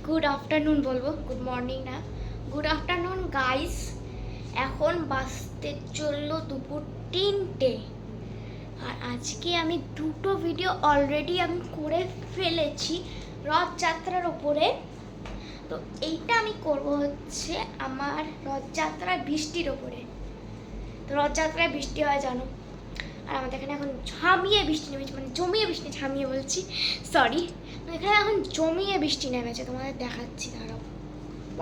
Good afternoon বলবো, good morning না, good afternoon guys. এখন বাজতে চললো দুপুর 3টে। আর আজকে আমি দুটো ভিডিও অলরেডি আমি করে ফেলেছি রথযাত্রার ওপরে। তো এইটা আমি করব হচ্ছে আমার রথযাত্রার বৃষ্টির ওপরে। তো রথযাত্রায় বৃষ্টি হয় জানো, আর আমাদের এখানে এখন ঝামিয়ে বৃষ্টি নেমেছে, মানে জমিয়ে বৃষ্টি, ঝামিয়ে বলছি সরি, এখানে এখন জমিয়ে বৃষ্টি নেমেছে। তোমাদের দেখাচ্ছি, দাঁড়াও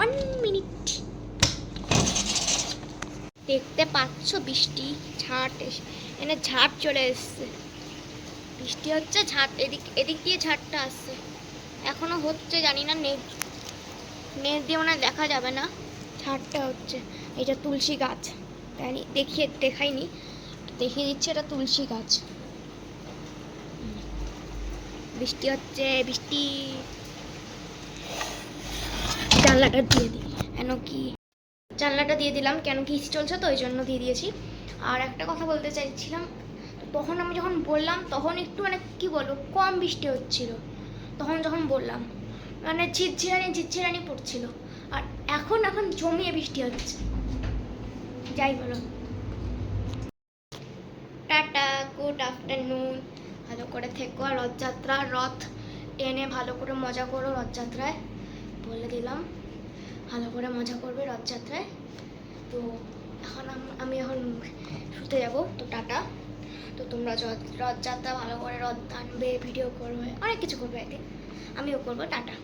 1 মিনিট। দেখতে পাচ্ছ বৃষ্টি ঝাড় এনে ঝাড় চলে এসছে, বৃষ্টি হচ্ছে, ঝাড় এদিক দিয়ে ঝাড়টা আসছে, এখনো হচ্ছে, জানি না নেট দিয়ে মনে দেখা যাবে না, ঝাড়টা হচ্ছে। এটা তুলসী গাছ, দেখাইনি, দেখিয়ে দিচ্ছি, এটা তুলসী গাছ। বৃষ্টি হচ্ছে, বৃষ্টি। জানলাটা দিয়ে দিই, কেন কি জানলাটা দিয়ে দিলাম, কেন কি এসি চলছে তো ওই জন্য দিয়ে দিয়েছি। আর একটা কথা বলতে চাইছিলাম, তখন আমি যখন বললাম তখন একটু মানে কি বলবো কম বৃষ্টি হচ্ছিল, তখন যখন বললাম মানে ঝিরঝিরানি পড়ছিল। আর এখন জমিয়ে বৃষ্টি হচ্ছে। যাই বলো, টাটা, গুড আফটারনুন। ভালো করে থেকো, রথযাত্রা রথ টেনে ভালো করে মজা করো রথযাত্রায়, বলে দিলাম ভালো করে মজা করবে রথযাত্রায়। তো এখন আমি এখন শুতে যাব, তো টাটা। তো তোমরা রথযাত্রা ভালো করে রথ টানবে, ভিডিও করবে, অনেক কিছু করবে একদিন, আমিও করবো, টাটা।